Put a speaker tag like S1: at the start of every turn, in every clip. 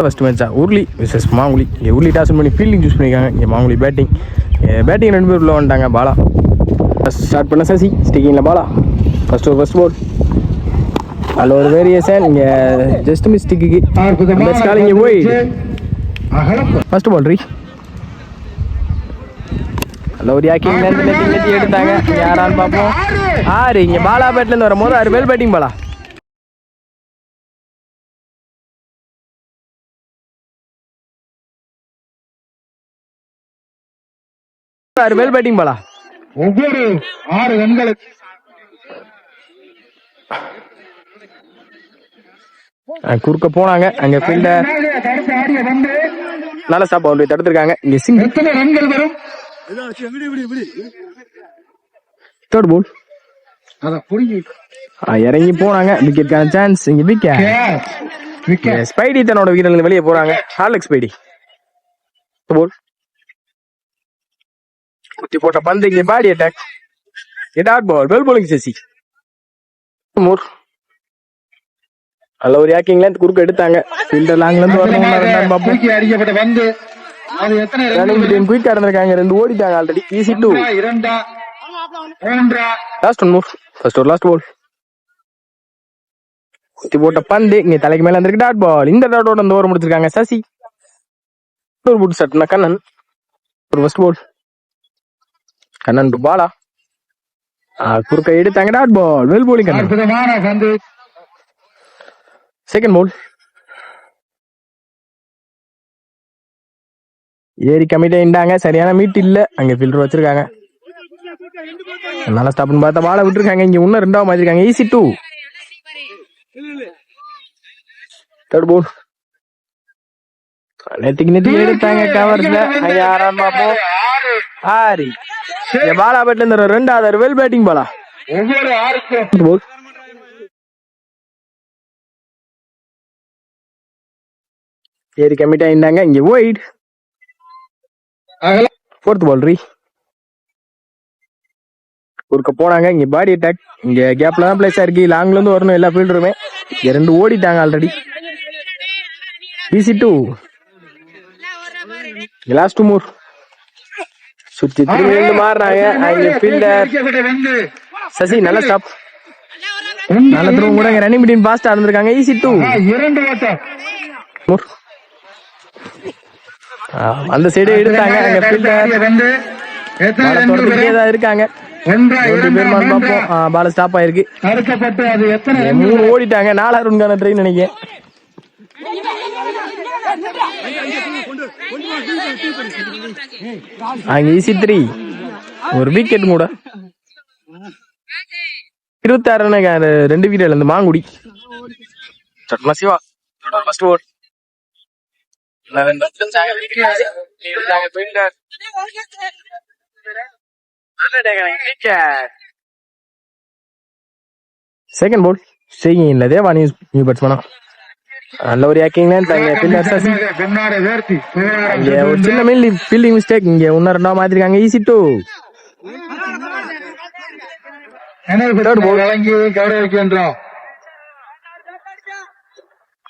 S1: First மேட்சா உருளி versus Mankuzhi. இங்கே உருளி toss பண்ணி ஃபீல்டிங் சூஸ் பண்ணியிருக்காங்க. இங்கே மாங்குழி பேட்டிங். ரெண்டு பேர் உள்ள வந்துட்டாங்க. பாலா ஸ்டார்ட் பண்ண சசி ஸ்டிக்கிங்கில் பாலா ஃபர்ஸ்ட் பால். அதில் ஒரு வேரியேஷன் இங்கே ஜஸ்ட் மிஸ்டிக்கு இங்கே போய் ஃபர்ஸ்ட் பால் ரீ அதில் ஒரு யாக்கிங் நெத்தி எடுத்தாங்க. யாரான்னு பார்ப்போம். ஆறு இங்கே பாலா பேட்லேருந்து வரும்போது 6 பேர் பேட்டிங். பாலா 6 பேர் பேட்டிங். பாலா
S2: ஒவ்வொரு 6 ரன்களுக்கு
S1: குறுக்க போனாங்க. அங்க ஃபீல்டர் நல்ல ஸ்டாப் பவுண்டரி தடுத்திருக்காங்க. இங்க சிங்கிள்.
S2: எத்தனை ரன்கள் வரும்?
S1: தேர்ட் பால் இறங்கி போனாங்க. விக்கெட்டுக்கான சான்ஸ். இங்க விக்கெட். ஸ்பைடி தன்னோட வீரர்கள் வெளியே போறாங்க. ஹார்லிக் ஸ்பைடி பால் குத்தி போட்ட பந்து. இங்க body attack. Dot ball. Well bowling Sasi மூர் அல்ல ஒரு யாக்கிங்ல குறுக்க எடுத்தாங்க. ஃபீல்டர் லாங்ல இருந்து வரணும் பாப்போம்.
S2: அடிக்கப்பட்ட பந்து அது எத்தனை
S1: ரன் குயிக்கா இருந்திருக்காங்க. 2 ஓடிட்டாங்க already. Easy 2 last one more. First ஒரு லாஸ்ட் பால் குத்தி போட்ட பந்து இங்க தலைக்கு மேல இருந்திருக்கு. Dot ball. இந்த டாட்டோட அந்த ஓவர் முடிச்சிருக்காங்க சசி. ஒரு புட் சட்னா கண்ணன். ஒரு ஃபர்ஸ்ட் பால் கண்ணன் பாலா குறுக்க எடுத்தாங்க. Dot ball. Well bowling Kannan. Second ball ஏரி கமிட்டாங்க. சரியான மீட் இல்ல. அங்க ஃபில்டர் வச்சிருக்காங்க. நல்லா ஸ்டாப்னு பார்த்தா பாலை விட்டுருக்காங்க. இங்க இன்னும் 2வது மாத்திருக்காங்க. ஈஸி 2 தேர்ட் பால் நெத்திக்கு எடுத்தாங்க. கவர்ஸ்ல யாரான்னு பார்ப்போம். ஆரி பாலா பேட்ல இருந்து 2வது வெல் பேட்டிங். பாலா ஏரி கமிட் ஆயிருந்தாங்க. இங்க ஒயிட். ஃபோர்த் பால் ரீ குறுக்க போனாங்க. இங்க பாடி அட்டாக். இங்க கேப்ல தான் பிளேஸ் ஆயிருக்கு. லாங்ல இருந்து வரணும் எல்லா ஃபீல்டருமே. 2 ஓடிட்டாங்க ஆல்ரெடி. ஈஸி 2 லாஸ்ட் மூர் சுத்தி திரும்பி மாறினாங்க. அங்க ஃபீல்டர் சசி நல்ல ஸ்டாப். நல்ல த்ரோ கூட ரன்னிங் பிட்வீன் ஃபாஸ்டா இருந்திருக்காங்க. ஈஸி 2 மூர் அந்த சைடு எடுத்தாங்க. அங்க ஃபீல்டர் இருக்காங்க. பால ஸ்டாப் ஆயிருக்கு. 3 ஓடிட்டாங்க. 4 ரன்கான ட்ரெயின் நினைக்கிறேன். அங்க ஈஸி 3 ஒரு விக்கெட் கூட. 26 ரன் 2 விக்கெட் இழந்து மாங்குடி. சட்மா Shiva first over second ball செய்யுங்க தேவா நியூ பேட்ஸ்மேனா நல்ல ஒரு யாக்கிங்ல ஒரு சின்ன ஃபீல்டிங் மிஸ்டேக். இங்க இன்னும் 2வது மாத்திருக்காங்க. ஈஸி 2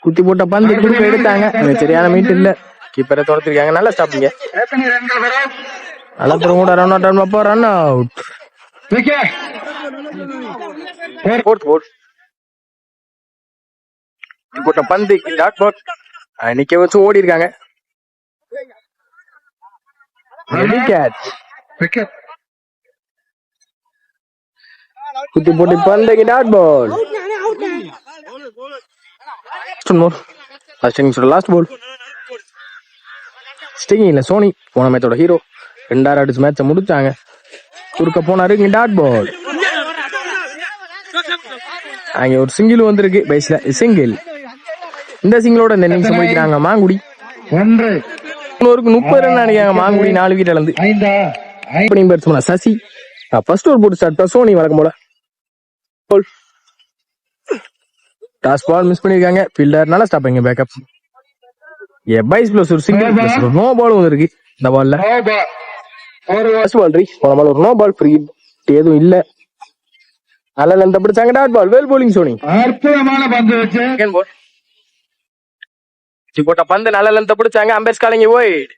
S1: குத்தி போட்ட பந்து குறுக்க எடுத்தாங்க. சரியான மீட் இல்ல. கீப்பரை துரத்திருக்காங்க. நல்ல ஸ்டாப்பிங்க. நல்ல கூட run out. Run out. Fourth ball போட்ட பந்து டாட் பால் நிக்க வச்சு ஓடி இருக்காங்க. குத்தி போட்டு பந்து டாட் பால். லாஸ்ட் பால் ஸ்டிங்கிங் இல்ல சோனி போன மேட்சோட ஹீரோ. 2 அடிச்சு மேட்ச முடிச்சாங்க. குறுக்க போனாரு. Dot ball. அங்க ஒரு சிங்கிள் வந்திருக்கு. பைஸ்ல சிங்கிள். இந்த சிங்கிளோட இந்த இன்னிங்ஸ் முடிக்கிறாங்க மாங்குடி. 30 ரன் அடிக்காங்க மாங்குடி. 4 விக்கெட் இழந்து சசி ஃபர்ஸ்ட் ஓவர் போட்டு ஸ்டார்ட். சோனி வழக்கம் போல டாஸ் பால் மிஸ் பண்ணிருக்காங்க. ஃபீல்டர் நல்லா ஸ்டாப். இங்க பேக்கப் பைஸ் பிளஸ் ஒரு சிங்கிள் பிளஸ் ஒரு நோ பால் வந்திருக்கு. இந்த பால்ல ஃபர்ஸ்ட் பால் ரீ போன பால் ஒரு நோ பால் ஃப்ரீ எதுவும் இல்ல. நல்ல லென்த் பிடிச்சாங்க. Dot ball. Well bowling Soni.
S2: அற்புதமான பந்து வச்சு
S1: செகண்ட் பால் போட்ட பந்து நல்ல லென்த் பிடிச்சாங்க. Umpire's calling wide.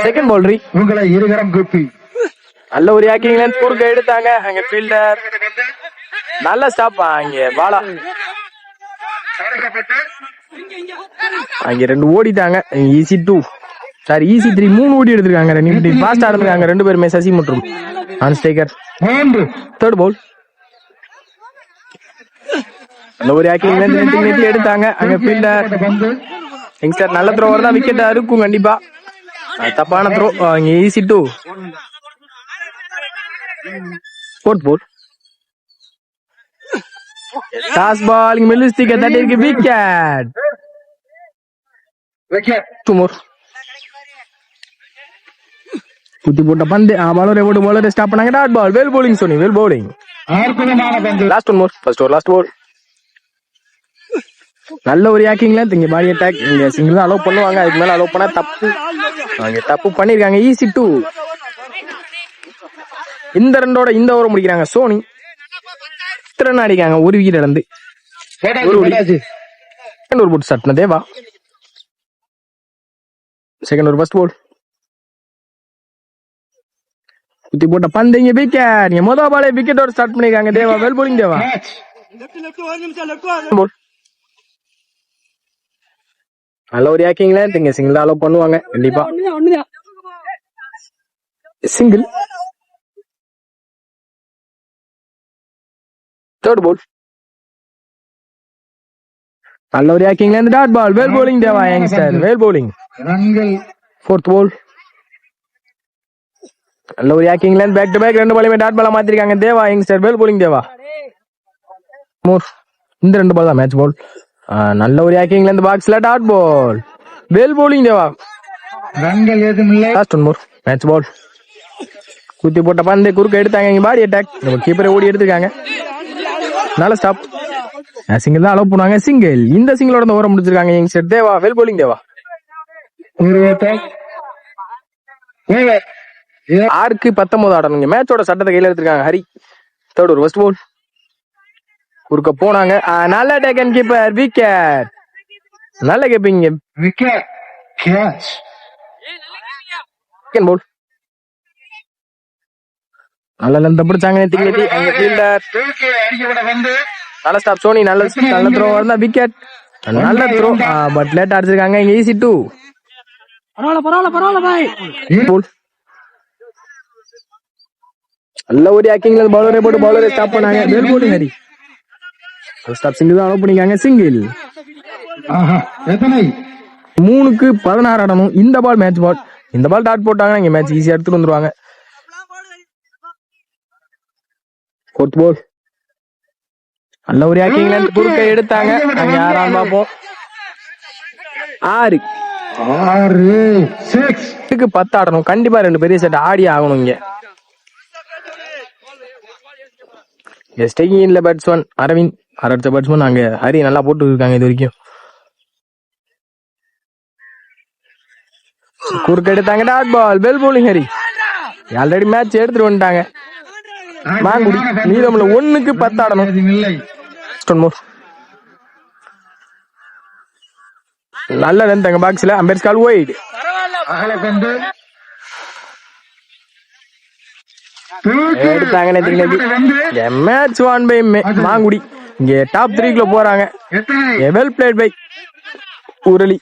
S1: செகண்ட் பவுலரி.
S2: உங்களை இருகரம் கூப்பி
S1: நல்ல ஒரு ஆக்கிங் லென்த் குறுக்க எடுத்தாங்க. அங்க ஃபீல்டர் நல்ல ஸ்டாப். அங்க பாலா அங்க 2 ஓடிட்டாங்க. ஈசி 2 சாரி ஈசி 3 3 ஓடி எடுத்திருக்காங்க. ரெண்டு ஃபாஸ்டா இருந்திருக்காங்க ரெண்டு பேருமே, சசி மற்றும் ஆன்ஸ்டேக்கர். Third ball. நல்ல ஒரு ஆக்கிங் லென்த் நெட்டி எடுத்தாங்க. அங்க ஃபீல்டர் யங்ஸ்டர் நல்ல த்ரோவர் தான், விக்கெட் இருக்கும் கண்டிப்பா. தப்பான த்ரோ. அங்க easy 2. Fourth ball. Toss ball middle stick தட்டி இருக்கு. விக்கெட். Two more. குத்தி போட்ட பந்து பாலரை போட்டு பாலரை ஸ்டாப் பண்ணாங்க. Dot ball. Well bowling Soni, well bowling. Last one more. First over last ball. நல்ல ஒரு ஆக்கிங்ல இங்க பாடி அட்டாக். இங்க சிங்கிள் தான் அலோவ் பண்ணுவாங்க, அதுக்கு மேல அலோவ் பண்ணா தப்பு. அங்க தப்பு பண்ணிருக்காங்க. ஈசி 2. இந்த ரெண்டோட இந்த ஓவர் முடிக்கிறாங்க சோனி. ரன் அடிக்காங்க. ஒரு விக்கெட் இழந்து ஒரு போட்டு சட்ன Deva. Second over first ball. குத்தி போட்ட பந்து இங்க விக்கெட். மொதல் பாலே விக்கெட்டோட ஸ்டார்ட் பண்ணிருக்காங்க தேவா. வெல் பவுலிங் தேவா. நல்ல ஒரு ஆக்கிங்ல இங்க சிங்கிள் தான் அலோவ் பண்ணுவாங்க கண்டிப்பா. சிங்கிள். Third ball. நல்ல ஒரு ஆக்கிங்ல இருந்து dot ball. Well bowling Deva youngster, well bowling. Fourth ball. நல்ல ஒரு ஆக்கிங்ல இருந்து பேக் டு பேக் ரெண்டு பாலுமே டாட் பாலா மாத்திருக்காங்க Deva youngster, well bowling Deva. More. இந்த ரெண்டு பால் தான் மேட்ச் பால். நல்ல ஒரு ஆக்கிங்ல இருந்து பாக்ஸ்ல dot ball. Well bowling Deva. Last one more. Match ball. குத்தி போட்ட பந்து குறுக்க எடுத்தாங்க. இங்க பாடி அட்டாக். நம்ம கீப்பரை ஓடி எடுத்திருக்காங்க. நல்ல ஸ்டாப். சிங்கிள் தான் அலோவ் பண்ணுவாங்க. சிங்கிள். இந்த சிங்கிளோட ஓவர முடிச்சிருக்காங்க youngster Deva. Well bowling Deva. 6-19 ஆடணுங்க. மேட்சோட சட்டத்தை கையில எடுத்திருக்காங்க ஹரி. தேர்ட் ஒரு ஃபர்ஸ்ட் பால். குறுக்க போனாங்க. நல்ல டேக்கன் கீப்பர். விக்கெட். நல்ல keeping.
S2: Wicket catch.
S1: Second ball. நல்ல லென்த் பிடிச்சாங்க. நெத்தி அங்க ஃபீல்டர் நல்ல ஸ்டாப். சோனி நல்ல த்ரோ தான். விக்கெட். நல்ல த்ரோ பட் லேட் அடிச்சிருக்காங்க. இங்க ஈசி 2. நல்ல ஒரு ஆக்கிங்ல பவுலரை போட்டு பவுலரை ஸ்டாப் பண்ணாங்க. Well bowling Hari. Stop. Single தான் அலோவ் பண்ணிருக்காங்க. சிங்கிள். 3-16 ஆடணும். இந்த பால் மேட்ச் பால். இந்த பால் டாட் போட்டாங்க. இங்க மேட்ச் ஈஸியா எடுத்துட்டு வந்துருவாங்க. Fourth ball. நல்ல ஒரு ஆக்கிங்ல குறுக்க எடுத்தாங்க. அங்க யாரான்னு பாப்போம். 6-10 ஆடணும். கண்டிப்பா ரெண்டு பெரிய செட் ஆடி ஆகணும். இங்க ஸ்டேக்கிங் பேட்ஸ்மேன் அரவிந்த், அடுத்த பேட்ஸ்மேன் அங்க ஹரி நல்லா போட்டு இருக்காங்க இது வரைக்கும். குறுக்க எடுத்தாங்க. Dot ball. Well bowling Hari. Already match எடுத்துட்டு வந்துட்டாங்க. மாங்குடி நீளம்ல 1-10 ஆடணும். நல்ல லென்த் அங்க பாக்ஸ்ல. Umpires call wide. எடுத்தாங்க. Match won by Mangudi. இங்க டாப் 3 போறாங்க. Well played by உரளி.